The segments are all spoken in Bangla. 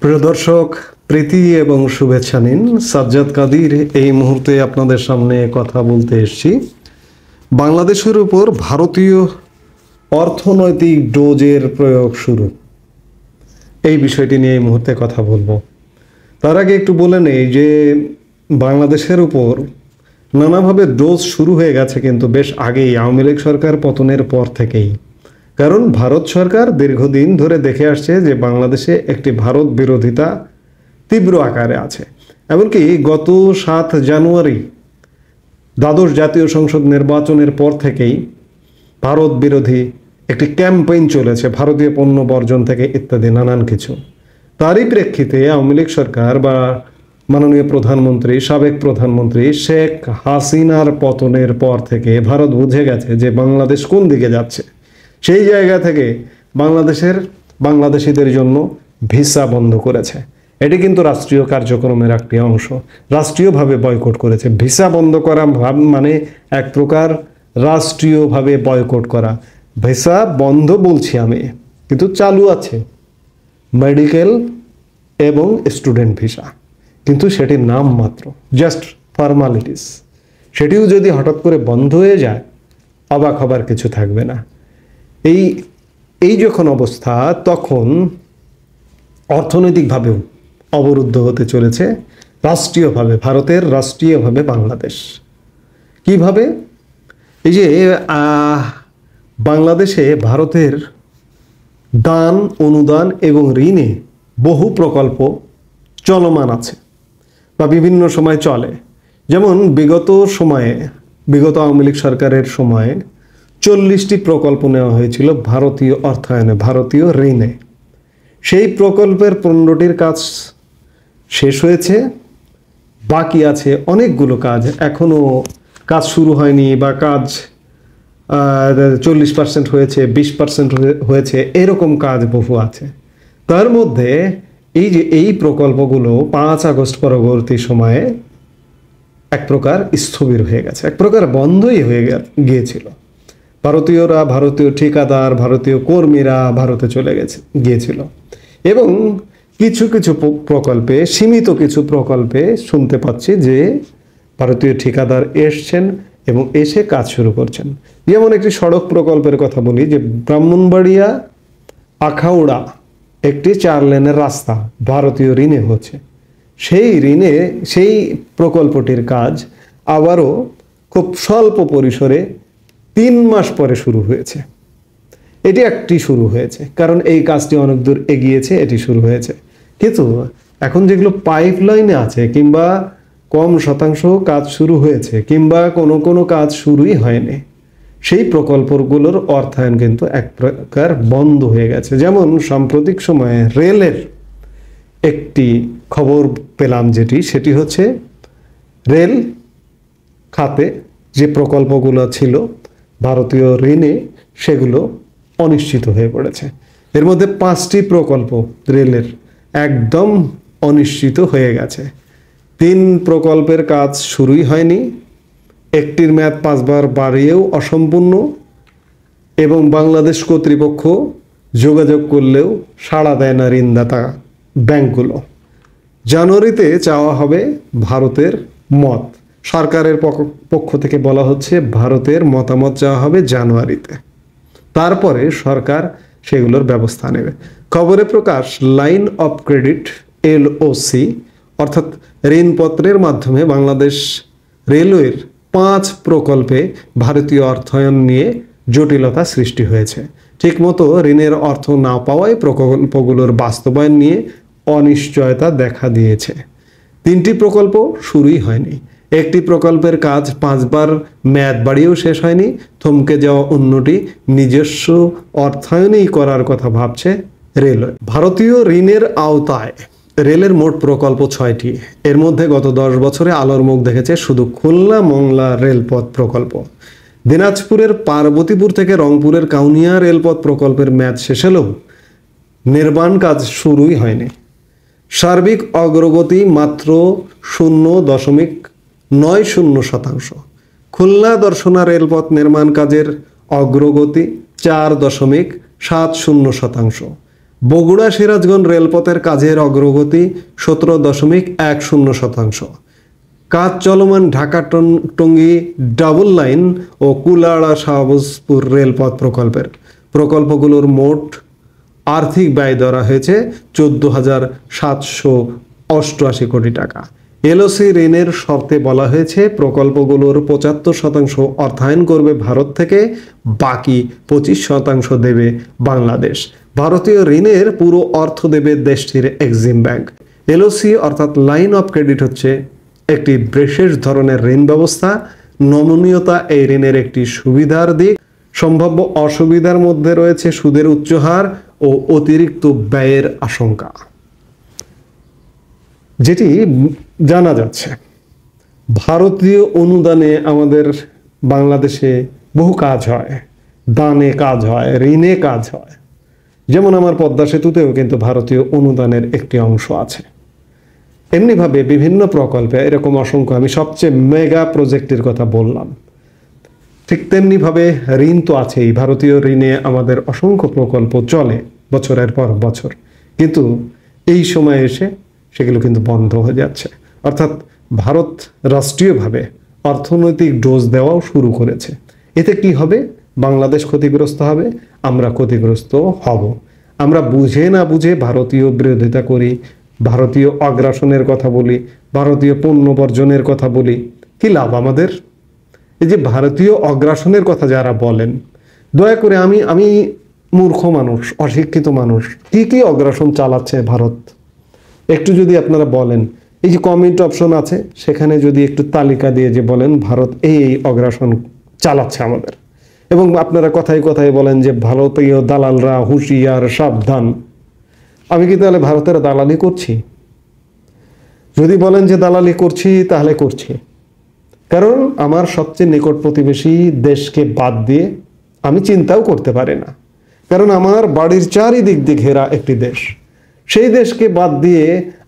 প্রিয় দর্শক, প্রীতি এবং শুভেচ্ছা নিন। সাজ্জাদ কাদির এই মুহূর্তে আপনাদের সামনে কথা বলতে এসেছি বাংলাদেশের উপর ভারতীয় অর্থনৈতিক ডোজের প্রয়োগ শুরু, এই বিষয়টি নিয়ে এই মুহূর্তে কথা বলবো। তার আগে একটু বলে নেই যে বাংলাদেশের উপর নানাভাবে ডোজ শুরু হয়ে গেছে কিন্তু বেশ আগেই, আওয়ামী লীগ সরকার পতনের পর থেকেই। কারণ ভারত সরকার দীর্ঘদিন ধরে দেখে আসছে যে বাংলাদেশে একটি ভারত বিরোধিতা তীব্র আকারে আছে। এমনকি গত 7 জানুয়ারি দ্বাদশ জাতীয় সংসদ নির্বাচনের পর থেকেই ভারত বিরোধী একটি ক্যাম্পেইন চলেছে, ভারতীয় পণ্য বর্জন থেকে ইত্যাদি নানান কিছু। তারই প্রেক্ষিতে আওয়ামী লীগ সরকার বা মাননীয় প্রধানমন্ত্রী, সাবেক প্রধানমন্ত্রী শেখ হাসিনার পতনের পর থেকে ভারত বুঝে গেছে যে বাংলাদেশ কোন দিকে যাচ্ছে। সেই জায়গা থেকে বাংলাদেশিদের জন্য ভিসা বন্ধ করেছে। এটি কিন্তু রাষ্ট্রীয় কার্যক্রমের একটি অংশ, রাষ্ট্রীয়ভাবে বয়কট করেছে। ভিসা বন্ধ করা মানে এক প্রকার রাষ্ট্রীয়ভাবে বয়কট করা। ভিসা বন্ধ বলছি আমি, কিন্তু চালু আছে মেডিকেল এবং স্টুডেন্ট ভিসা, কিন্তু সেটির নাম মাত্র, জাস্ট ফর্মালিটিস। সেটিও যদি হঠাৎ করে বন্ধ হয়ে যায়, অবাক হবার কিছু থাকবে না। এই যখন অবস্থা, তখন অর্থনৈতিকভাবেও অবরুদ্ধ হতে চলেছে রাষ্ট্রীয়ভাবে, ভারতের রাষ্ট্রীয়ভাবে বাংলাদেশ। কিভাবে? এই যে বাংলাদেশে ভারতের দান, অনুদান এবং ঋণে বহু প্রকল্প চলমান আছে বা বিভিন্ন সময় চলে। যেমন বিগত আওয়ামী লীগ সরকারের সময়ে 40টি প্রকল্প নেওয়া হয়েছিল ভারতীয় অর্থায়নে, ভারতীয় ঋণে। সেই প্রকল্পের 15টির কাজ শেষ হয়েছে, বাকি আছে অনেকগুলো কাজ, এখনও কাজ শুরু হয়নি বা কাজ 40% হয়েছে, 20% হয়েছে, এরকম কাজ বহু আছে। তার মধ্যে এই প্রকল্পগুলো 5 আগস্ট পরবর্তী সময়ে এক প্রকার স্থবির হয়ে গেছে, এক প্রকার বন্ধই হয়ে গিয়েছিল। ভারতীয়রা, ভারতীয় ঠিকাদার, ভারতীয় কর্মীরা ভারতে চলে গিয়েছিল এবং কিছু প্রকল্পে, সীমিত কিছু প্রকল্পে শুনতে পাচ্ছি যে ভারতীয় ঠিকাদার এসছেন এবং এসে কাজ শুরু করছেন। যেমন একটি সড়ক প্রকল্পের কথা বলি, যে ব্রাহ্মণবাড়িয়া আখাউড়া একটি 4 লেনের রাস্তা ভারতীয় ঋণে হচ্ছে। সেই প্রকল্পটির কাজ আবারও খুব স্বল্প পরিসরে 3 মাস পরে শুরু হয়েছে। এটি একটি শুরু হয়েছে, কারণ এই কাজটি অনেক দূর এগিয়েছে, এটি শুরু হয়েছে। কিন্তু এখন যেগুলো পাইপলাইনে আছে, কিংবা কম শতাংশ কাজ শুরু হয়েছে, কিংবা কোনো কাজ শুরুই হয়নি, সেই প্রকল্পগুলোর অর্থায়ন কিন্তু এক প্রকার বন্ধ হয়ে গেছে। যেমন সাম্প্রতিক সময়ে রেলের একটি খবর পেলাম, সেটি হচ্ছে রেল খাতে যে প্রকল্পগুলো ছিল ভারতীয় ঋণে, সেগুলো অনিশ্চিত হয়ে পড়েছে। এর মধ্যে 5টি প্রকল্প রেলের একদম অনিশ্চিত হয়ে গেছে। 3 প্রকল্পের কাজ শুরুই হয়নি, একটির মেয়াদ 5 বার বাড়িয়েও অসম্পূর্ণ, এবং বাংলাদেশ কর্তৃপক্ষ যোগাযোগ করলেও সাড়া দেয় না ঋণদাতা ব্যাংকগুলো। জানুয়ারিতে চাওয়া হবে ভারতের মত, সরকারের পক্ষ থেকে বলা হচ্ছে ভারতের মতামত চাওয়া হবে জানুয়ারিতে, তারপরে সরকার সেগুলোর ব্যবস্থা নেবে। খবরে প্রকাশ, লাইন অফ ক্রেডিট LOC অর্থাৎ ঋণপত্রের মাধ্যমে বাংলাদেশ রেলওয়ের 5 প্রকল্পে ভারতীয় অর্থায়ন নিয়ে জটিলতা সৃষ্টি হয়েছে। ঠিকমতো ঋণের অর্থ না পাওয়ায় প্রকল্পগুলোর বাস্তবায়ন নিয়ে অনিশ্চয়তা দেখা দিয়েছে। 3টি প্রকল্প শুরুই হয়নি, একটি প্রকল্পের কাজ 5 বার মেয়াদ বাড়িয়েও শেষ হয়নি, থমকে যাওয়া অন্যটি নিজস্ব অর্থায়নেই করার কথা ভাবছে রেলওয়ে। ভারতীয় ঋণের আওতায় রেলের মোট প্রকল্প 6টি। এর মধ্যে গত 10 বছরে আলোর মুখ দেখেছে শুধু খুলনা মংলা রেলপথ প্রকল্প। দিনাজপুরের পার্বতীপুর থেকে রংপুরের কাউনিয়া রেলপথ প্রকল্পের মেয়াদ শেষ হলেও নির্মাণ কাজ শুরুই হয়নি। সার্বিক অগ্রগতি মাত্র 0.90%। খুলনা দর্শনা রেলপথ নির্মাণ কাজের অগ্রগতি 4.70%। বগুড়া সিরাজগঞ্জ রেলপথের কাজের অগ্রগতি 17.10%। কাজ চলমান ঢাকা টঙ্গী ডাবল লাইন ও কুলাউড়া শাহবাজপুর রেলপথ প্রকল্পগুলোর মোট আর্থিক ব্যয় ধরা হয়েছে 14,788 কোটি টাকা। এলওসি ঋণের শর্তে বলা হয়েছে প্রকল্পগুলোর 75% অর্থায়ন করবে ভারত থেকে, বাকি 25% দেবে বাংলাদেশ। ভারতীয় ঋণের পুরো অর্থ দেবে দেশটির এক্সিম ব্যাংক। এলওসি অর্থাৎ লাইন অফ ক্রেডিট হচ্ছে একটি বিশেষ ধরনের ঋণ ব্যবস্থা। নমনীয়তা এই ঋণের একটি সুবিধার দিক। সম্ভাব্য অসুবিধার মধ্যে রয়েছে সুদের উচ্চ হার ও অতিরিক্ত ব্যয়ের আশঙ্কা। যেটি জানা যাচ্ছে, ভারতীয় অনুদানে আমাদের বাংলাদেশে বহু কাজ হয়, দানে কাজ হয়, ঋণে কাজ হয়। যেমন আমার পদ্মা সেতুতেও কিন্তু ভারতীয় অনুদানের একটি অংশ আছে। এমনিভাবে বিভিন্ন প্রকল্পে এরকম অসংখ্য, আমি সবচেয়ে মেগা প্রজেক্টের কথা বললাম, ঠিক তেমনিভাবে ঋণ তো আছেই। ভারতীয় ঋণে আমাদের অসংখ্য প্রকল্প চলে বছরের পর বছর, কিন্তু এই সময় এসে সেগুলো কিন্তু বন্ধ হয়ে যাচ্ছে। অর্থাৎ ভারত রাষ্ট্রীয়ভাবে অর্থনৈতিক ডোজ দেওয়াও শুরু করেছে। এতে কি হবে? বাংলাদেশ ক্ষতিগ্রস্ত হবে, আমরা ক্ষতিগ্রস্ত হব। আমরা বুঝে না বুঝে ভারতীয় বিরোধিতা করি, ভারতীয় অগ্রাসনের কথা বলি, ভারতীয় পণ্য বর্জনের কথা বলি। কি লাভ আমাদের? এই যে ভারতীয় অগ্রাসনের কথা যারা বলেন, দয়া করে আমি মূর্খ মানুষ, অশিক্ষিত মানুষ, কি অগ্রাসন চালাচ্ছে ভারত একটু যদি আপনারা বলেন। এই যে কমেন্ট অপশন আছে, সেখানে যদি একটু তালিকা দিয়ে যে বলেন ভারত এই অগ্রাসন চালাচ্ছে আমাদের, এবং আপনারা কথায় কথায় বলেন যে ভারতীয় দালালরা হুঁশিয়ার, সাবধান। আমি কি তাহলে ভারতের দালালি করছি? যদি বলেন যে দালালি করছি, তাহলে করছি, কারণ আমার সবচেয়ে নিকট প্রতিবেশী দেশকে বাদ দিয়ে আমি চিন্তাও করতে পারি না। কারণ আমার বাড়ির চারিদিক দিয়ে ঘেরা একটি দেশ, সেই দেশকে বাদ দিয়ে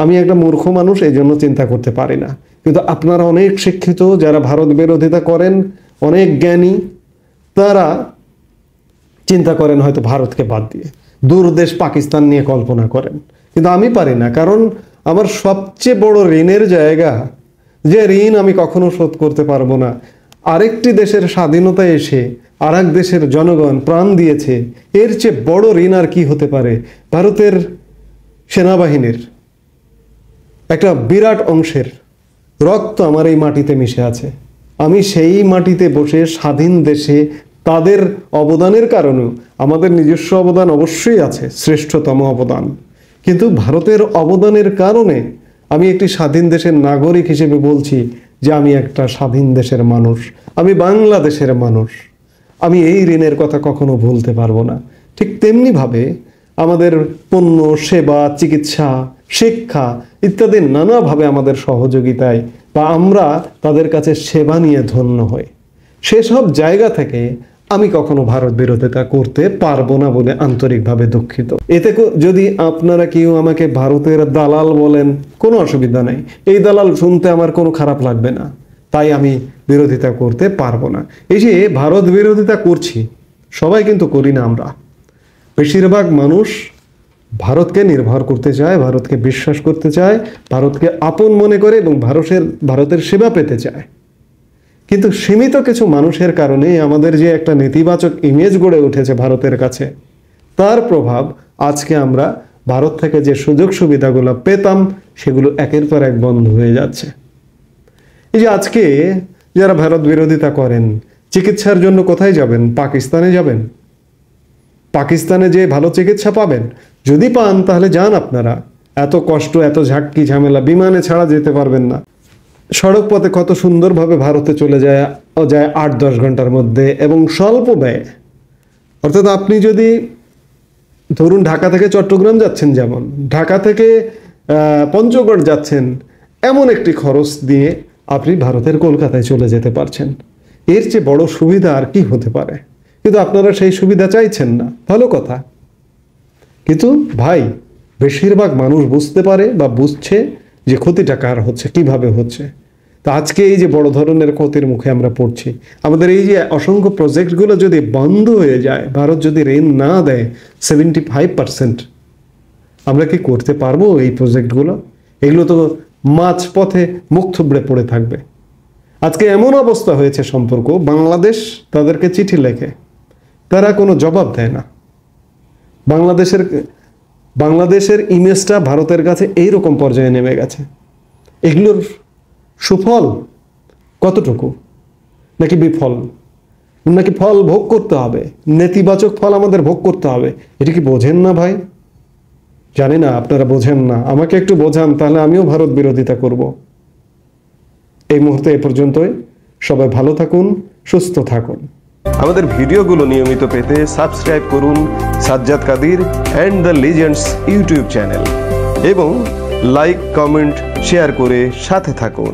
আমি একটা মূর্খ মানুষ, এই জন্য চিন্তা করতে পারি না। কিন্তু আপনারা অনেক শিক্ষিত, যারা ভারত বিরোধিতা করেন, অনেক জ্ঞানী, তারা চিন্তা করেন হয়তো ভারতকে বাদ দিয়ে, দূর দেশ পাকিস্তান নিয়ে কল্পনা করেন। কিন্তু আমি পারি না, কারণ আমার সবচেয়ে বড় ঋণের জায়গা, যে ঋণ আমি কখনো শোধ করতে পারবো না। আরেকটি দেশের স্বাধীনতা এসে আরেক দেশের জনগণ প্রাণ দিয়েছে, এর চেয়ে বড় ঋণ আর কি হতে পারে? ভারতের সেনাবাহিনীর একটা বিরাট অংশের রক্ত আমার এই মাটিতে মিশে আছে। আমি সেই মাটিতে বসে স্বাধীন দেশে তাদের অবদানের কারণেও, আমাদের নিজস্ব অবদান অবশ্যই আছে, শ্রেষ্ঠতম অবদান, কিন্তু ভারতের অবদানের কারণে আমি একটি স্বাধীন দেশের নাগরিক হিসেবে বলছি যে আমি একটা স্বাধীন দেশের মানুষ, আমি বাংলাদেশের মানুষ। আমি এই ঋণের কথা কখনো ভুলতে পারবো না। ঠিক তেমনিভাবে আমাদের পণ্য, সেবা, চিকিৎসা, শিক্ষা ইত্যাদি নানাভাবে আমাদের সহযোগিতায় বা আমরা তাদের কাছে সেবা নিয়ে ধন্য হই, সেসব জায়গা থেকে আমি কখনো ভারত বিরোধিতা করতে পারবো না বলে আন্তরিকভাবে দুঃখিত। এতে যদি আপনারা কেউ আমাকে ভারতের দালাল বলেন, কোনো অসুবিধা নাই, এই দালাল শুনতে আমার কোনো খারাপ লাগবে না, তাই আমি বিরোধিতা করতে পারবো না। এই যে ভারত বিরোধিতা করছি, সবাই কিন্তু করি না আমরা। বেশিরভাগ মানুষ ভারতকে নির্ভর করতে চায়, ভারতকে বিশ্বাস করতে চায়, ভারতকে আপন মনে করে এবং ভারতের সেবা পেতে চায়। কিন্তু সীমিত কিছু মানুষের কারণে আমাদের যে একটা নেতিবাচক ইমেজ গড়ে উঠেছে ভারতের কাছে, তার প্রভাব আজকে আমরা ভারত থেকে যে সুযোগ সুবিধাগুলো পেতাম, সেগুলো একের পর এক বন্ধ হয়ে যাচ্ছে। এই যে আজকে যারা ভারত বিরোধিতা করেন, চিকিৎসার জন্য কোথায় যাবেন? পাকিস্তানে যাবেন। পাকিস্তানে যে ভালো চিকিৎসা পাবেন, যদি পান তাহলে যান আপনারা। এত কষ্ট, এত ঝাঁকি ঝামেলা, বিমানে ছাড়া যেতে পারবেন না। সড়ক পথে কত সুন্দরভাবে ভারতে চলে যায় 8-10 ঘন্টার মধ্যে এবং স্বল্প ব্যয়। অর্থাৎ আপনি যদি ধরুন ঢাকা থেকে চট্টগ্রাম যাচ্ছেন, যেমন ঢাকা থেকে পঞ্চগড় যাচ্ছেন, এমন একটি খরচ দিয়ে আপনি ভারতের কলকাতায় চলে যেতে পারছেন। এর চেয়ে বড় সুবিধা আর কি হতে পারে? কিন্তু আপনারা সেই সুবিধা চাইছেন না, ভালো কথা। কিন্তু ভাই, বেশিরভাগ মানুষ বুঝতে পারে বা বুঝছে যে ক্ষতিটা কার হচ্ছে, কিভাবে হচ্ছে। তো আজকে এই যে বড় ধরনের ক্ষতির মুখে আমরা পড়ছি, আমাদের এই যে অসংখ্য প্রজেক্টগুলো যদি বন্ধ হয়ে যায়, ভারত যদি ঋণ না দেয় 75%, আমরা কি করতে পারবো এই প্রজেক্টগুলো? এগুলো তো মাঝপথে মুখ থুবড়ে পড়ে থাকবে। আজকে এমন অবস্থা হয়েছে সম্পর্ক, বাংলাদেশ তাদেরকে চিঠি লেখে, তারা কোনো জবাব দেয় না। বাংলাদেশের ইমেজটা ভারতের কাছে এইরকম পর্যায়ে নেমে গেছে। এগুলোর সুফল কতটুকু, নাকি বিফল, নাকি ফল ভোগ করতে হবে, নেতিবাচক ফল আমাদের ভোগ করতে হবে? এটা কি বোঝেন না ভাই? জানি না আপনারা বোঝেন না, আমাকে একটু বোঝান, তাহলে আমিও ভারত বিরোধিতা করব। এই মুহূর্তে এ পর্যন্তই। সবাই ভালো থাকুন, সুস্থ থাকুন। আমাদের ভিডিওগুলো নিয়মিত পেতে সাবস্ক্রাইব করুন Sajjad Kadir and the legends YouTube channel এবং লাইক, কমেন্ট, শেয়ার করে সাথে থাকুন।